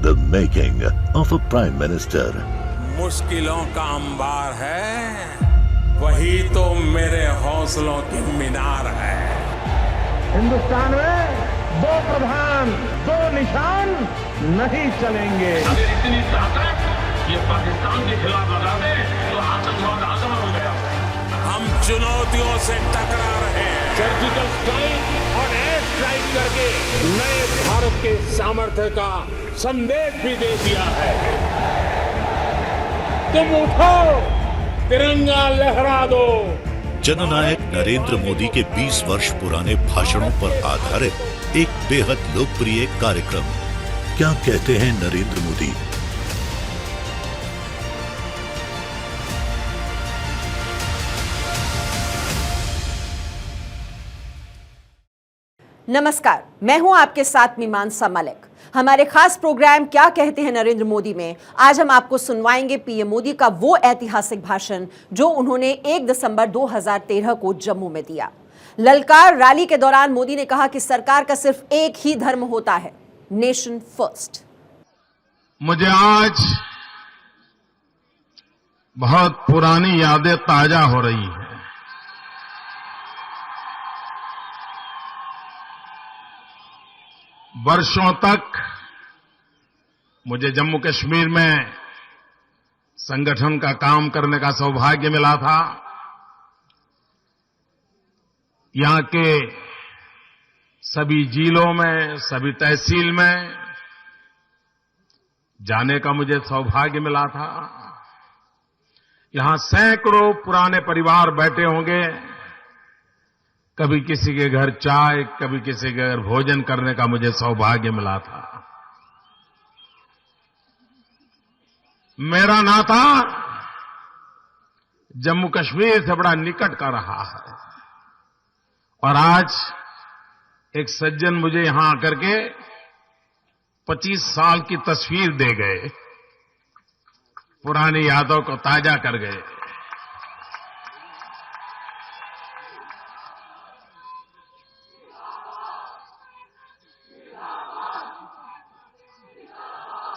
The making of a prime minister. मुश्किलों का अंबार है, वही तो मेरे हौसलों की मीनार है। हिंदुस्तान में दो प्रधान दो निशान नहीं चलेंगे। अगर इतनी ताकत ये पाकिस्तान के खिलाफ लगा दे तो आतंकवाद आसान हो गया। हम चुनौतियों से टकरा रहे हैं। सर्जिकल स्ट्राइक और एयर स्ट्राइक करके नए भारत के सामर्थ्य का संदेश भी दे दिया है। तुम उठो, तिरंगा लहरा दो। जननायक नरेंद्र मोदी के 20 वर्ष पुराने भाषणों पर आधारित एक बेहद लोकप्रिय कार्यक्रम, क्या कहते हैं नरेंद्र मोदी। नमस्कार, मैं हूं आपके साथ मीमांसा मलिक। हमारे खास प्रोग्राम क्या कहते हैं नरेंद्र मोदी में आज हम आपको सुनवाएंगे पीएम मोदी का वो ऐतिहासिक भाषण जो उन्होंने 1 दिसंबर 2013 को जम्मू में दिया। ललकार रैली के दौरान मोदी ने कहा कि सरकार का सिर्फ एक ही धर्म होता है, नेशन फर्स्ट। मुझे आज बहुत पुरानी यादें ताजा हो रही हैं। वर्षों तक मुझे जम्मू कश्मीर में संगठन का काम करने का सौभाग्य मिला था। यहां के सभी जिलों में, सभी तहसील में जाने का मुझे सौभाग्य मिला था। यहां सैकड़ों पुराने परिवार बैठे होंगे, कभी किसी के घर चाय, कभी किसी के घर भोजन करने का मुझे सौभाग्य मिला था। मेरा नाता जम्मू कश्मीर से बड़ा निकट का रहा है और आज एक सज्जन मुझे यहां आकर के 25 साल की तस्वीर दे गए, पुरानी यादों को ताजा कर गए।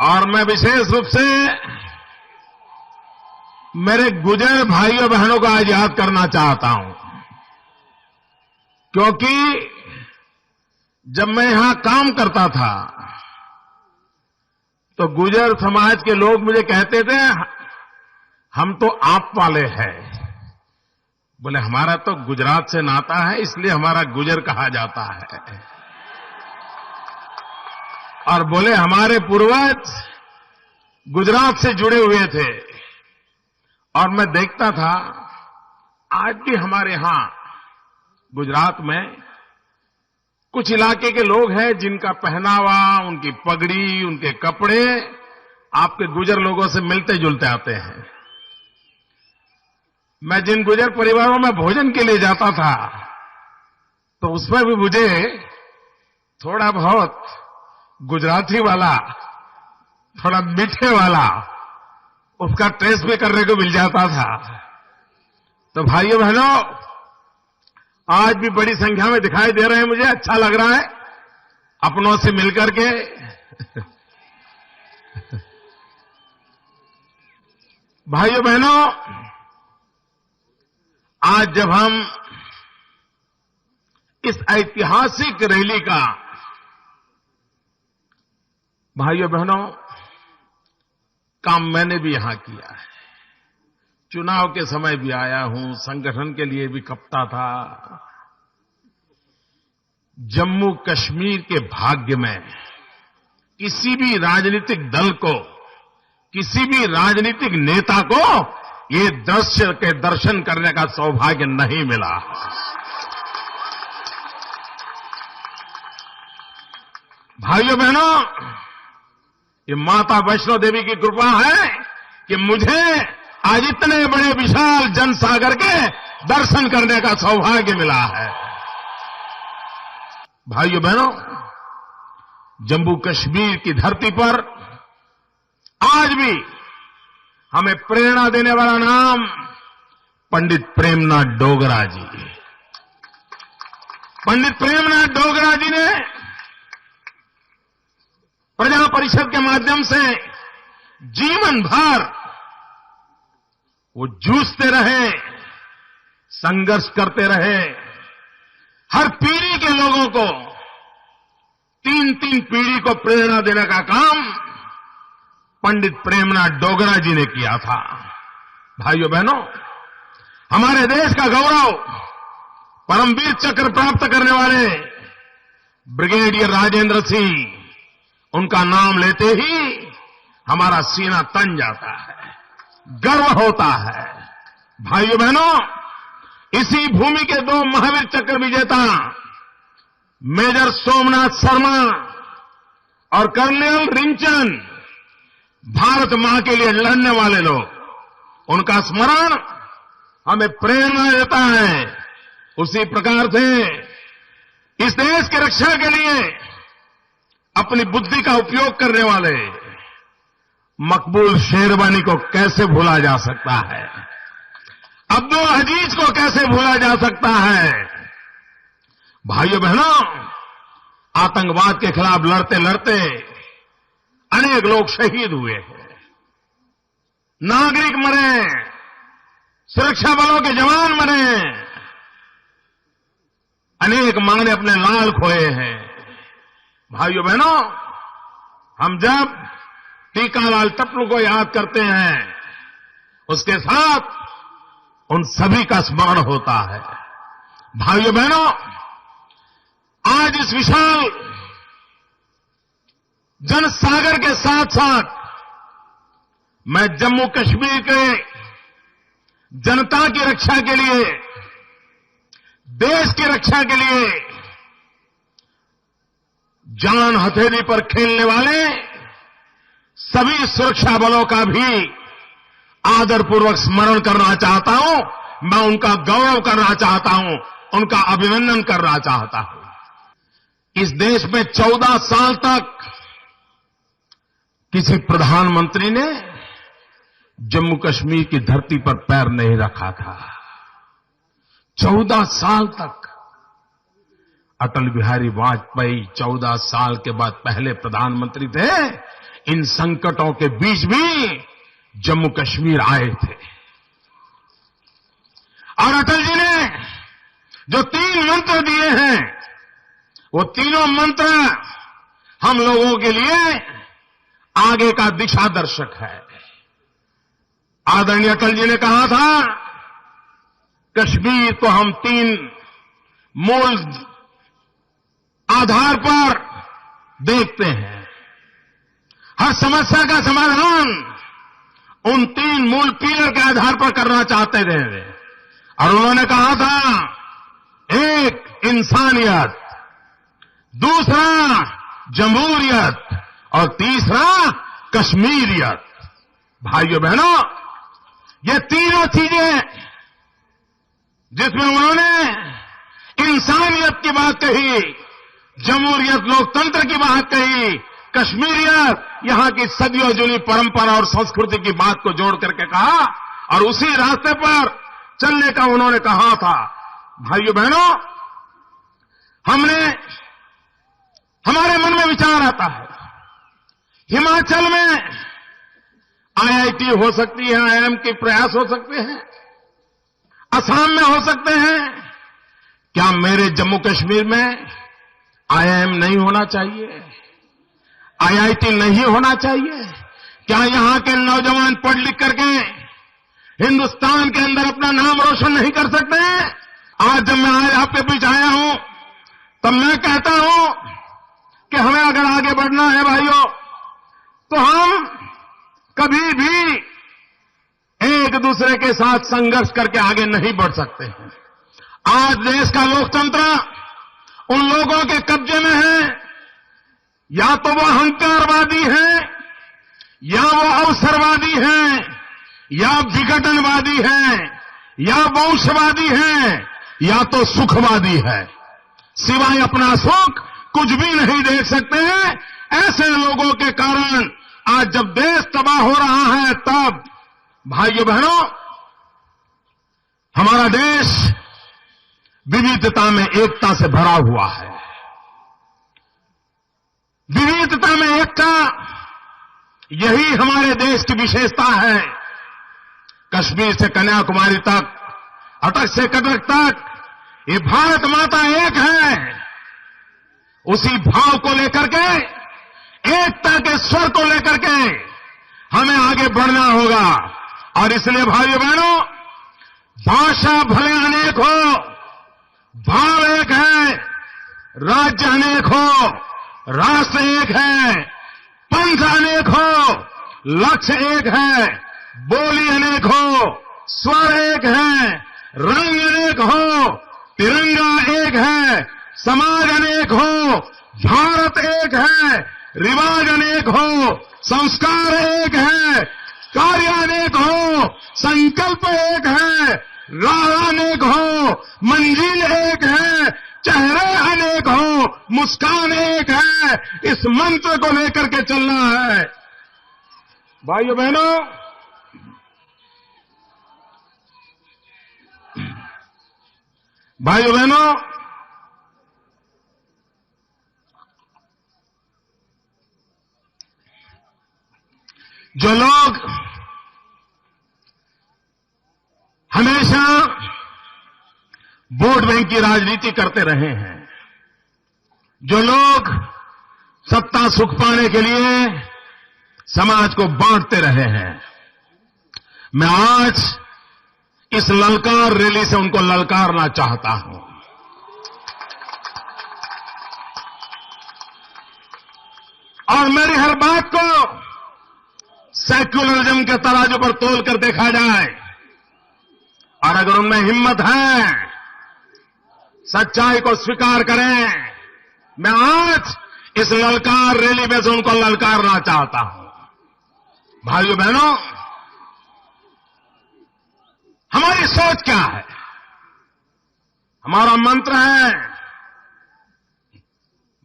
और मैं विशेष रूप से मेरे गुजर भाइयों बहनों को आज याद करना चाहता हूं, क्योंकि जब मैं यहां काम करता था तो गुजर समाज के लोग मुझे कहते थे, हम तो आप वाले हैं। बोले हमारा तो गुजरात से नाता है, इसलिए हमारा गुजर कहा जाता है। और बोले हमारे पूर्वज गुजरात से जुड़े हुए थे। और मैं देखता था आज भी हमारे यहां गुजरात में कुछ इलाके के लोग हैं जिनका पहनावा, उनकी पगड़ी, उनके कपड़े आपके गुजर लोगों से मिलते जुलते आते हैं। मैं जिन गुजर परिवारों में भोजन के लिए जाता था तो उसमें भी मुझे थोड़ा बहुत गुजराती वाला, थोड़ा मीठे वाला उसका टेस्ट भी करने को मिल जाता था। तो भाइयों बहनों, आज भी बड़ी संख्या में दिखाई दे रहे हैं, मुझे अच्छा लग रहा है अपनों से मिलकर के। भाइयों बहनों, आज जब हम इस ऐतिहासिक रैली का, भाइयों बहनों, काम मैंने भी यहां किया है, चुनाव के समय भी आया हूं, संगठन के लिए भी खपता था। जम्मू कश्मीर के भाग्य में किसी भी राजनीतिक दल को, किसी भी राजनीतिक नेता को ये दृश्य के दर्शन करने का सौभाग्य नहीं मिला। भाइयों बहनों, ये माता वैष्णो देवी की कृपा है कि मुझे आज इतने बड़े विशाल जनसागर के दर्शन करने का सौभाग्य मिला है। भाइयों बहनों, जम्मू कश्मीर की धरती पर आज भी हमें प्रेरणा देने वाला नाम पंडित प्रेमनाथ डोगरा जी। पंडित प्रेमनाथ डोगरा जी ने प्रजा परिषद के माध्यम से जीवन भर वो जूझते रहे, संघर्ष करते रहे। हर पीढ़ी के लोगों को, 3-3 पीढ़ी को प्रेरणा देने का काम पंडित प्रेमनाथ डोगरा जी ने किया था। भाइयों बहनों, हमारे देश का गौरव परमवीर चक्र प्राप्त करने वाले ब्रिगेडियर राजेंद्र सिंह, उनका नाम लेते ही हमारा सीना तन जाता है, गर्व होता है। भाइयों बहनों, इसी भूमि के 2 महावीर चक्र विजेता मेजर सोमनाथ शर्मा और कर्नल रिंचन, भारत मां के लिए लड़ने वाले लोग, उनका स्मरण हमें प्रेरणा देता है। उसी प्रकार से इस देश की रक्षा के लिए अपनी बुद्धि का उपयोग करने वाले मकबूल शेरवानी को कैसे भूला जा सकता है, अब्दुल अजीज को कैसे भूला जा सकता है। भाइयों बहनों, आतंकवाद के खिलाफ लड़ते लड़ते अनेक लोग शहीद हुए हैं, नागरिक मरे, सुरक्षा बलों के जवान मरे, अनेक मां ने अपने लाल खोए हैं। भाइयों बहनों, हम जब टीकालाल टप्पू को याद करते हैं, उसके साथ उन सभी का स्मरण होता है। भाइयों बहनों, आज इस विशाल जनसागर के साथ साथ मैं जम्मू कश्मीर के जनता की रक्षा के लिए, देश की रक्षा के लिए जान हथेली पर खेलने वाले सभी सुरक्षा बलों का भी आदरपूर्वक स्मरण करना चाहता हूं। मैं उनका गौरव करना चाहता हूं, उनका अभिनंदन करना चाहता हूं। इस देश में 14 साल तक किसी प्रधानमंत्री ने जम्मू कश्मीर की धरती पर पैर नहीं रखा था। 14 साल तक अटल बिहारी वाजपेयी 14 साल के बाद पहले प्रधानमंत्री थे। इन संकटों के बीच भी जम्मू कश्मीर आए थे और अटल जी ने जो 3 मंत्र दिए हैं, वो तीनों मंत्र हम लोगों के लिए आगे का दिशा दर्शक है। आदरणीय अटल जी ने कहा था, कश्मीर को हम 3 मूल आधार पर देखते हैं। हर समस्या का समाधान उन 3 मूल पिलर के आधार पर करना चाहते थे और उन्होंने कहा था, एक इंसानियत, दूसरा जमहूरियत और तीसरा कश्मीरियत। भाइयों बहनों, ये तीनों चीजें जिसमें उन्होंने इंसानियत की बात कही, जमहूरियत लोकतंत्र की बात कही, कश्मीरियत यहां की सदियों जुनी परंपरा और संस्कृति की बात को जोड़ करके कहा और उसी रास्ते पर चलने का उन्होंने कहा था। भाइयों बहनों, हमारे मन में विचार आता है, हिमाचल में आईआईटी हो सकती है, आईआईएम के प्रयास हो सकते हैं, असम में हो सकते हैं, क्या मेरे जम्मू कश्मीर में आईआईएम नहीं होना चाहिए? आईआईटी नहीं होना चाहिए? क्या यहां के नौजवान पढ़ लिख करके हिंदुस्तान के अंदर अपना नाम रोशन नहीं कर सकते? आज जब मैं आज आपके बीच आया हूं, तब मैं कहता हूं कि हमें अगर आगे बढ़ना है भाइयों, तो हम कभी भी एक दूसरे के साथ संघर्ष करके आगे नहीं बढ़ सकते हैं। आज देश का लोकतंत्र उन लोगों के कब्जे में है, या तो वो अहंकारवादी हैं, या वो अवसरवादी हैं, या विघटनवादी हैं, या वंशवादी हैं, या तो सुखवादी है। सिवाय अपना सुख कुछ भी नहीं देख सकते हैं। ऐसे लोगों के कारण आज जब देश तबाह हो रहा है, तब भाइयों बहनों, हमारा देश विविधता में एकता से भरा हुआ है। विविधता में एकता, यही हमारे देश की विशेषता है। कश्मीर से कन्याकुमारी तक, अटक से कटक तक, ये भारत माता एक है। उसी भाव को लेकर के, एकता के स्वर को लेकर के हमें आगे बढ़ना होगा। और इसलिए भाइयों बहनों, भाषा भले अनेक हो, भाव एक है, राज्य अनेक हो, राष्ट्र एक है, पंथ अनेक हो, लक्ष्य एक है, बोली अनेक हो, स्वर एक है, रंग अनेक हो, तिरंगा एक है, समाज अनेक हो, भारत एक है, रिवाज अनेक हो, संस्कार एक है, कार्य अनेक हो, संकल्प एक है, राह अनेक हो, मंजिल एक है, चेहरे अनेक हो, मुस्कान एक है। इस मंत्र को लेकर के चलना है। भाइयों बहनों, भाइयों बहनों, जो लोग हमेशा वोट बैंक की राजनीति करते रहे हैं, जो लोग सत्ता सुख पाने के लिए समाज को बांटते रहे हैं, मैं आज इस ललकार रैली से उनको ललकारना चाहता हूं। और मेरी हर बात को सेक्युलरिज्म के तराजू पर तोल कर देखा जाए, और अगर उनमें हिम्मत है, सच्चाई को स्वीकार करें। मैं आज इस ललकार रैली में से उनको ललकारना चाहता हूं। भाइयों बहनों, हमारी सोच क्या है? हमारा मंत्र है,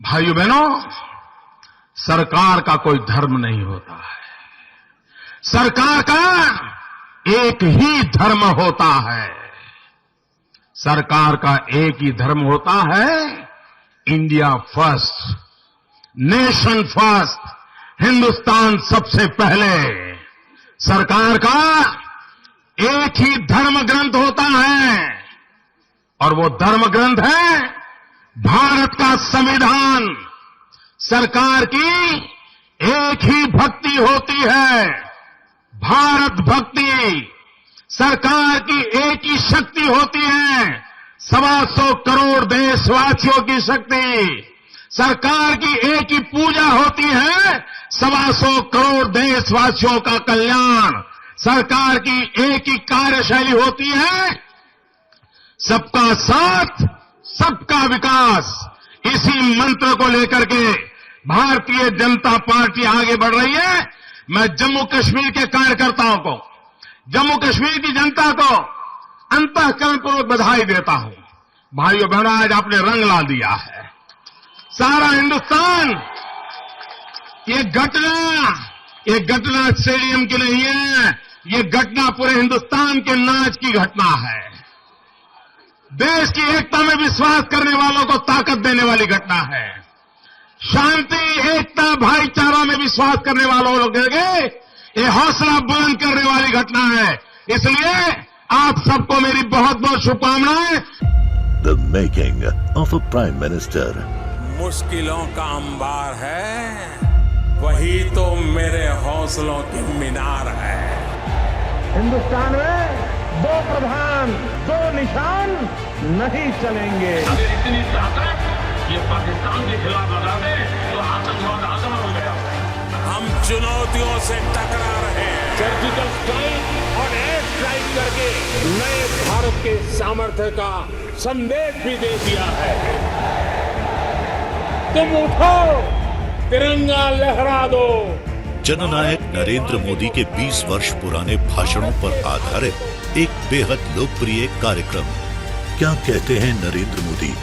भाइयों बहनों, सरकार का कोई धर्म नहीं होता है, सरकार का एक ही धर्म होता है। सरकार का एक ही धर्म होता है, India first, nation first, Hindustan सबसे पहले। सरकार का एक ही धर्म ग्रंथ होता है, और वो धर्म ग्रंथ है भारत का संविधान। सरकार की एक ही भक्ति होती है, भारत भक्ति। सरकार की एक ही शक्ति होती है, 125 करोड़ देशवासियों की शक्ति। सरकार की एक ही पूजा होती है, 125 करोड़ देशवासियों का कल्याण। सरकार की एक ही कार्यशैली होती है, सबका साथ, सबका विकास। इसी मंत्र को लेकर के भारतीय जनता पार्टी आगे बढ़ रही है। मैं जम्मू कश्मीर के कार्यकर्ताओं को, जम्मू कश्मीर की जनता को अंतःकरणपूर्वक बधाई देता हूं। भाइयों बहनों, आज आपने रंग ला दिया है। सारा हिंदुस्तान, ये घटना स्टेडियम की नहीं है, ये घटना पूरे हिंदुस्तान के नाच की घटना है। देश की एकता में विश्वास करने वालों को ताकत देने वाली घटना है। शांति, एकता, भाईचारा में विश्वास करने वालों लोग ये हौसला बुलंद करने वाली घटना है। इसलिए आप सबको मेरी बहुत बहुत शुभकामनाएं। The making of a Prime Minister. मुश्किलों का अंबार है, वही तो मेरे हौसलों की मीनार है। हिंदुस्तान में 2 प्रधान 2 निशान नहीं चलेंगे। अगर इतनी ताकत ये पाकिस्तान के खिलाफ लगा दे तो आतंकवाद आसान हो गया। हम चुनौतियों से टकरा रहे हैं। सर्जिकल स्ट्राइक और एयर स्ट्राइक करके नए भारत के सामर्थ्य का संदेश भी दे दिया है। तुम उठो, तिरंगा लहरा दो। जननायक नरेंद्र मोदी के 20 वर्ष पुराने भाषणों पर आधारित एक बेहद लोकप्रिय कार्यक्रम क्या कहते हैं नरेंद्र मोदी